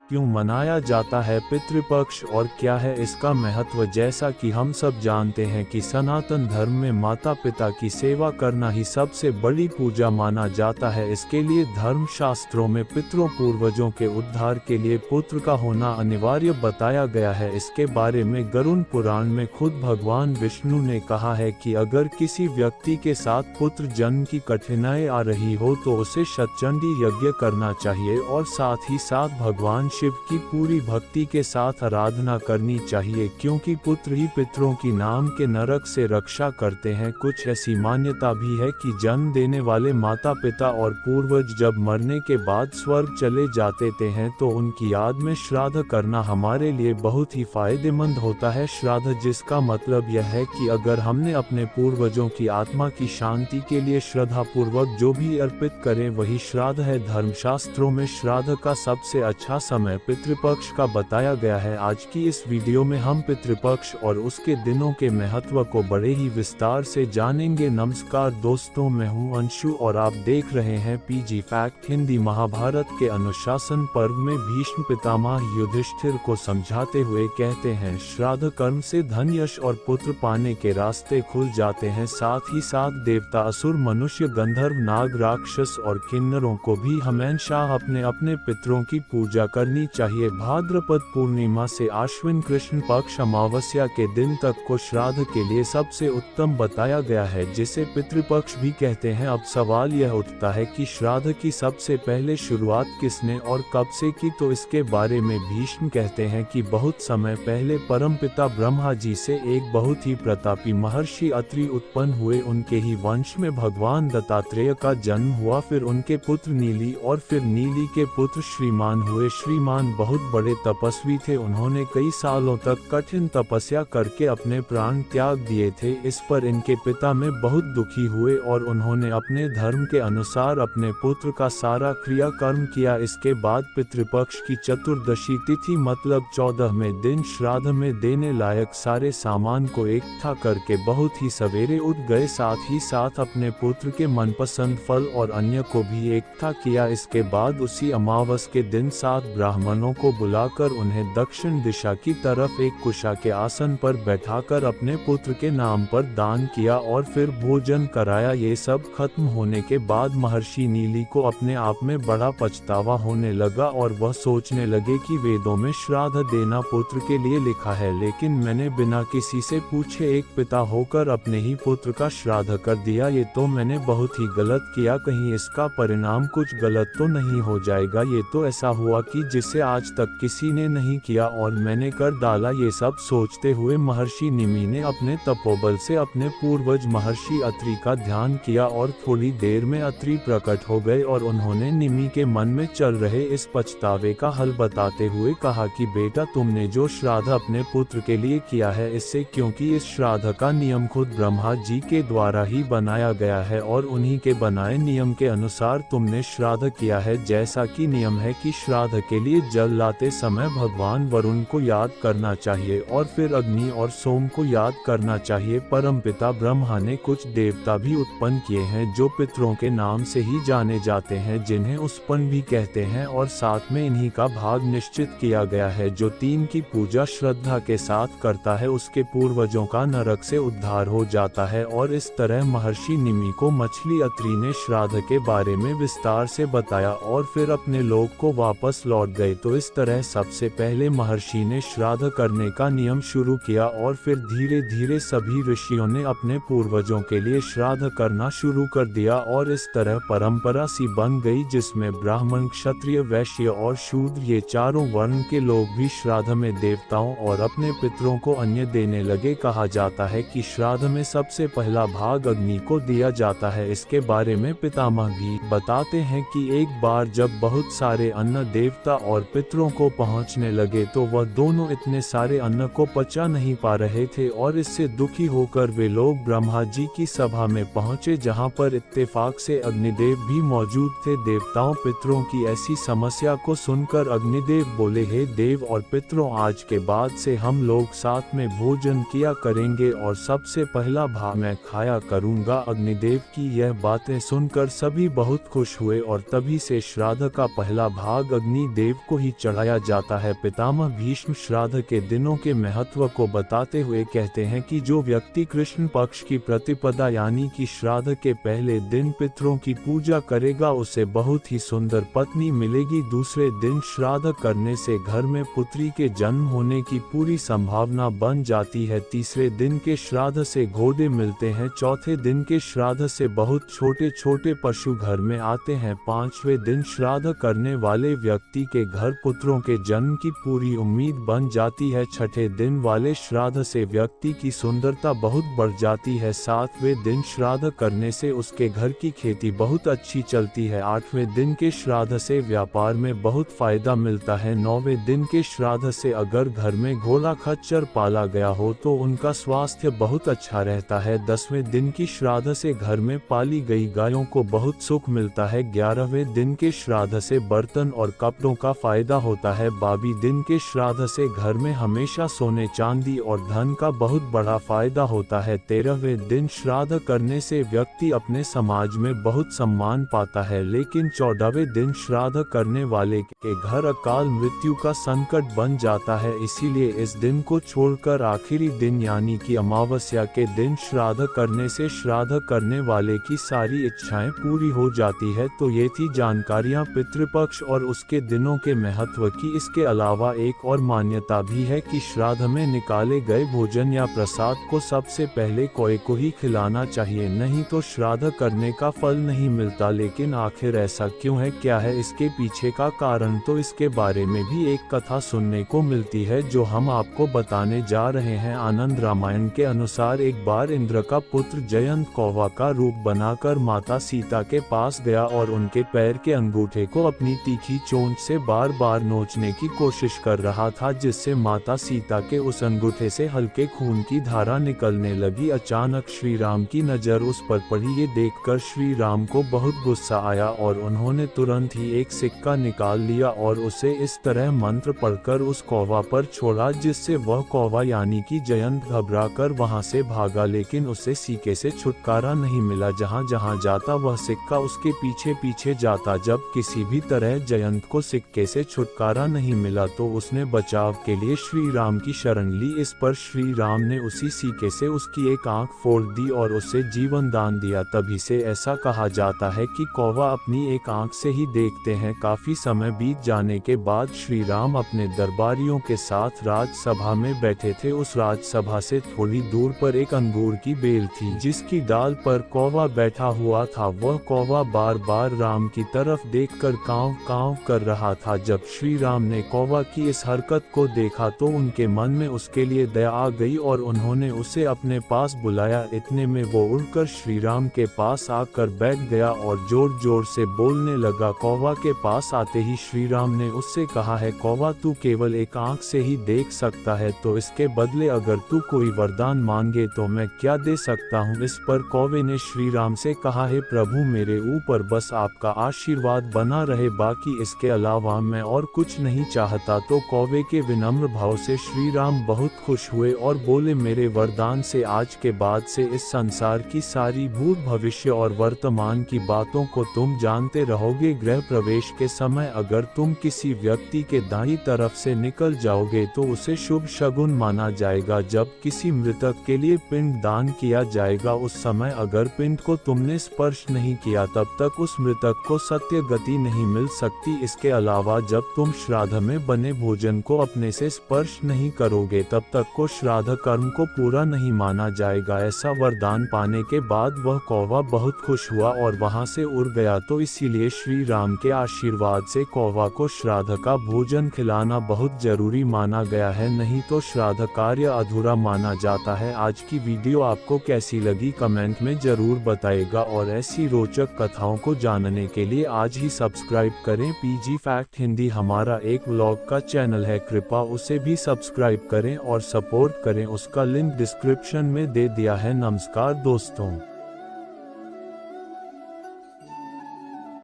क्यों मनाया जाता है पितृपक्ष और क्या है इसका महत्व। जैसा कि हम सब जानते हैं कि सनातन धर्म में माता पिता की सेवा करना ही सबसे बड़ी पूजा माना जाता है। इसके लिए धर्म शास्त्रों में पितरों पूर्वजों के उद्धार के लिए पुत्र का होना अनिवार्य बताया गया है। इसके बारे में गरुड़ पुराण में खुद भगवान विष्णु ने कहा है कि अगर किसी व्यक्ति के साथ पुत्र जन्म की कठिनाई आ रही हो तो उसे शतचंडी यज्ञ करना चाहिए और साथ ही साथ भगवान शिव की पूरी भक्ति के साथ आराधना करनी चाहिए, क्योंकि पुत्र ही पितरों की नाम के नरक से रक्षा करते हैं। कुछ ऐसी मान्यता भी है कि जन्म देने वाले माता पिता और पूर्वज जब मरने के बाद स्वर्ग चले जाते हैं तो उनकी याद में श्राद्ध करना हमारे लिए बहुत ही फायदेमंद होता है। श्राद्ध जिसका मतलब यह है कि अगर हमने अपने पूर्वजों की आत्मा की शांति के लिए श्रद्धा पूर्वक जो भी अर्पित करें वही श्राद्ध है। धर्मशास्त्रों में श्राद्ध का सबसे अच्छा समय पितृपक्ष का बताया गया है। आज की इस वीडियो में हम पितृपक्ष और उसके दिनों के महत्व को बड़े ही विस्तार से जानेंगे। नमस्कार दोस्तों, मैं हूं अंशु और आप देख रहे हैं पीजी फैक्ट हिंदी। महाभारत के अनुशासन पर्व में भीष्म पितामह युधिष्ठिर को समझाते हुए कहते हैं, श्राद्ध कर्म से धन यश और पुत्र पाने के रास्ते खुल जाते हैं। साथ ही साथ देवता असुर मनुष्य गंधर्व नाग राक्षस और किन्नरों को भी हमेशा अपने अपने पितरों की पूजा करनी चाहिए। भाद्रपद पूर्णिमा से आश्विन कृष्ण पक्ष अमावस्या के दिन तक को श्राद्ध के लिए सबसे उत्तम बताया गया है, जिसे पितृपक्ष भी कहते हैं। अब सवाल यह उठता है कि श्राद्ध की सबसे पहले शुरुआत किसने और कब से की, तो इसके बारे में भीष्म कहते हैं कि बहुत समय पहले परमपिता ब्रह्मा जी से एक बहुत ही प्रतापी महर्षि अत्रि उत्पन्न हुए। उनके ही वंश में भगवान दत्तात्रेय का जन्म हुआ, फिर उनके पुत्र नीली और फिर नीली के पुत्र श्रीमान हुए। श्रीमान बहुत बड़े तपस्वी थे, उन्होंने कई सालों तक कठिन तपस्या करके अपने प्राण त्याग दिए थे। इस पर इनके पिता में बहुत दुखी हुए और उन्होंने अपने धर्म के अनुसार अपने पुत्र का सारा क्रियाकर्म किया। इसके बाद पितृपक्ष की चतुर्दशी तिथि मतलब 14वें दिन श्राद्ध में देने लायक सारे सामान को इकट्ठा करके बहुत ही सवेरे उठ गए। साथ ही साथ अपने पुत्र के मनपसंद फल और अन्य को भी इकट्ठा किया। इसके बाद उसी अमावस के दिन 7 ब्राह्मणों को बुलाकर उन्हें दक्षिण दिशा की तरफ एक कुशा के आसन पर बैठाकर अपने पुत्र के नाम पर दान किया और फिर भोजन कराया। ये सब खत्म होने के बाद महर्षि नीली को अपने आप में बड़ा पछतावा होने लगा और वह सोचने लगे कि वेदों में श्राद्ध देना पुत्र के लिए लिखा है, लेकिन मैंने बिना किसी से पूछे एक पिता होकर अपने ही पुत्र का श्राद्ध कर दिया। ये तो मैंने बहुत ही गलत किया, कहीं इसका परिणाम कुछ गलत तो नहीं हो जाएगा। ये तो ऐसा हुआ कि जिसे आज तक किसी ने नहीं किया और मैंने कर डाला। ये सब सोचते हुए महर्षि निमि ने अपने तपोबल से अपने पूर्वज महर्षि अत्रि का ध्यान किया और थोड़ी देर में अत्रि प्रकट हो गए और उन्होंने निमि के मन में चल रहे इस पछतावे का हल बताते हुए कहा कि बेटा, तुमने जो श्राद्ध अपने पुत्र के लिए किया है इससे, क्योंकि इस श्राद्ध का नियम खुद ब्रह्मा जी के द्वारा ही बनाया गया है और उन्हीं के बनाए नियम के अनुसार तुमने श्राद्ध किया है। जैसा कि नियम है कि श्राद्ध के लिए जल लाते समय भगवान वरुण को याद करना चाहिए और फिर अग्नि और सोम को याद करना चाहिए। परमपिता ब्रह्मा ने कुछ देवता भी उत्पन्न किए हैं जो पितरों के नाम से ही जाने जाते हैं, जिन्हें उत्पन्न भी कहते हैं, और साथ में इन्हीं का भाग निश्चित किया गया है। जो 3 की पूजा श्रद्धा के साथ करता है उसके पूर्वजों का नरक से उद्धार हो जाता है। और इस तरह महर्षि निमि को मछली अत्रि ने श्राद्ध के बारे में विस्तार से बताया और फिर अपने लोक को वापस लौट गए। तो इस तरह सबसे पहले महर्षि ने श्राद्ध करने का नियम शुरू किया और फिर धीरे धीरे सभी ऋषियों ने अपने पूर्वजों के लिए श्राद्ध करना शुरू कर दिया और इस तरह परंपरा सी बन गई, जिसमें ब्राह्मण क्षत्रिय वैश्य और शूद्र ये चारों वर्ण के लोग भी श्राद्ध में देवताओं और अपने पितरों को अन्य देने लगे। कहा जाता है कि श्राद्ध में सबसे पहला भाग अग्नि को दिया जाता है। इसके बारे में पितामह भी बताते हैं कि एक बार जब बहुत सारे अन्न देवता और पितरों को पहुंचने लगे तो वह दोनों इतने सारे अन्न को पचा नहीं पा रहे थे और इससे दुखी होकर वे लोग ब्रह्मा जी की सभा में पहुंचे, जहां पर इत्तेफाक से अग्निदेव भी मौजूद थे। देवताओं पितरों की ऐसी समस्या को सुनकर अग्निदेव बोले, हे देव और पितरों, आज के बाद से हम लोग साथ में भोजन किया करेंगे और सबसे पहला भाग मैं खाया करूंगा। अग्निदेव की यह बातें सुनकर सभी बहुत खुश हुए और तभी से श्राद्ध का पहला भाग अग्नि देव को ही चढ़ाया जाता है। पितामह भीष्म श्राद्ध के दिनों के महत्व को बताते हुए कहते हैं कि जो व्यक्ति कृष्ण पक्ष की प्रतिपदा यानी कि श्राद्ध के पहले दिन पितरों की पूजा करेगा उसे बहुत ही सुंदर पत्नी मिलेगी। दूसरे दिन श्राद्ध करने से घर में पुत्री के जन्म होने की पूरी संभावना बन जाती है। तीसरे दिन के श्राद्ध से घोड़े मिलते हैं। चौथे दिन के श्राद्ध से बहुत छोटे छोटे पशु घर में आते हैं। पांचवें दिन श्राद्ध करने वाले व्यक्ति के घर पुत्रों के जन्म की पूरी उम्मीद बन जाती है। छठे दिन वाले श्राद्ध से व्यक्ति की सुंदरता बहुत बढ़ जाती है। सातवें दिन श्राद्ध करने से उसके घर की खेती बहुत अच्छी चलती है। आठवें दिन के श्राद्ध से व्यापार में बहुत फायदा मिलता है। नौवें दिन के श्राद्ध से अगर घर में घोड़ा खच्चर पाला गया हो तो उनका स्वास्थ्य बहुत अच्छा रहता है। 10वें दिन की श्राद्ध से घर में पाली गई गायों को बहुत सुख मिलता है। 11वें दिन के श्राद्ध से बर्तन और कपड़ों का फायदा होता है। 22वें दिन के श्राद्ध से घर में हमेशा सोने चांदी और धन का बहुत बड़ा फायदा होता है। 13वें दिन श्राद्ध करने से व्यक्ति अपने समाज में बहुत सम्मान पाता है। लेकिन 14वें दिन श्राद्ध करने वाले के घर अकाल मृत्यु का संकट बन जाता है। इसीलिए इस दिन को छोड़कर आखिरी दिन यानी कि अमावस्या के दिन श्राद्ध करने से श्राद्ध करने वाले की सारी इच्छाएं पूरी हो जाती है। तो ये थी जानकारियां पितृपक्ष और उसके दिनों के महत्व की। इसके अलावा एक और मान्यता भी है कि श्राद्ध में निकाले गए भोजन या प्रसाद को सबसे पहले कोई को ही खिलाना चाहिए, नहीं तो श्राद्ध करने का फल नहीं मिलता। लेकिन आखिर ऐसा क्यों है, क्या है इसके पीछे का कारण, तो इसके बारे में भी एक कथा सुनने को मिलती है जो हम आपको बताने जा रहे हैं। आनंद रामायण के अनुसार एक बार इंद्र का पुत्र जयंत कौवा का रूप बनाकर माता सीता के पास गया और उनके पैर के अंगूठे को अपनी तीखी चोंच से बार बार नोचने की कोशिश कर रहा था, जिससे माता सीता के उस अंगूठे से हल्के खून की धारा निकलने लगी। अचानक श्री राम की नजर उस पर पड़ी। ये देखकर श्री राम को बहुत गुस्सा आया और उन्होंने तुरंत ही एक सिक्का निकाल लिया और उसे इस तरह मंत्र पढ़कर उस कौवा पर छोड़ा, जिससे वह कौवा यानी कि जयंत घबरा कर वहाँ से भागा। लेकिन उसे सिक्के से छुटकारा नहीं मिला। जहाँ जहाँ जाता वह सिक्का उसके पीछे पीछे जाता। जब किसी भी तरह जयंत को सिक्के से छुटकारा नहीं मिला तो उसने बचाव के लिए श्री राम की शरण ली। इस पर श्री राम ने उसी सिक्के से उसकी एक आंख फोड़ दी और उसे जीवन दान दिया। तभी से ऐसा कहा जाता है कि कौवा अपनी एक आंख से ही देखते हैं। काफी समय बीत जाने के बाद श्री राम अपने दरबारियों के साथ राजसभा में बैठे थे। उस राजसभा से थोड़ी दूर पर एक अंगूर की बेल थी, जिसकी डाल पर कौवा बैठा हुआ था। वह कौवा बार बार राम की तरफ देखकर कांव कांव कर रहा था। जब श्री राम ने कौवा की इस हरकत को देखा तो उनके मन में उसके लिए दया आ गई और उन्होंने उसे अपने पास बुलाया। इतने में वो उड़कर श्री राम के पास आकर बैठ गया और जोर जोर से बोलने लगा। कौवा के पास आते ही श्री राम ने उससे कहा है, कौवा तू केवल एक आंख से ही देख सकता है, तो इसके बदले अगर तू कोई वरदान मांगे तो मैं क्या दे सकता हूँ। इस पर कौवे ने श्री राम से कहा है, प्रभु मेरे ऊपर बस आपका आशीर्वाद बना रहे, बाकी इसके अलावा मैं और कुछ नहीं चाहता। तो कौवे के विनम्र भाव से श्री राम बहुत खुश हुए और बोले, मेरे वरदान से आज के बाद से इस संसार की सारी भूत भविष्य और वर्तमान की बातों को तुम जानते रहोगे। गृह प्रवेश के समय अगर तुम किसी व्यक्ति के दाईं तरफ से निकल जाओगे तो उसे शुभ शगुन माना जाएगा। जब किसी मृतक के लिए पिंड दान किया जाएगा उस समय अगर पिंड को तुमने स्पर्श नहीं किया तब तक उस मृतक को सत्य गति नहीं मिल सकती। इसके अलावा जब तुम श्राद्ध में बने भोजन को अपने से स्पर्श नहीं करोगे तब तक को श्राद्ध कर्म को पूरा नहीं माना जाएगा। ऐसा वरदान पाने के बाद वह कौवा बहुत खुश हुआ और वहां से उड़ गया। तो इसीलिए श्री राम के आशीर्वाद से कौवा को श्राद्ध का भोजन खिलाना बहुत जरूरी माना गया है, नहीं तो श्राद्ध कार्य अधूरा माना जाता है। आज की वीडियो आपको कैसी लगी कमेंट में जरूर बताइएगा और ऐसी रोचक कथाओं को जानने के लिए आज ही सब्सक्राइब करें। पीजी फैक्ट हिंदी हमारा एक व्लॉग का चैनल है, कृपया उसे भी सब्सक्राइब करें और सपोर्ट करें। उसका लिंक डिस्क्रिप्शन में दे दिया है। नमस्कार दोस्तों।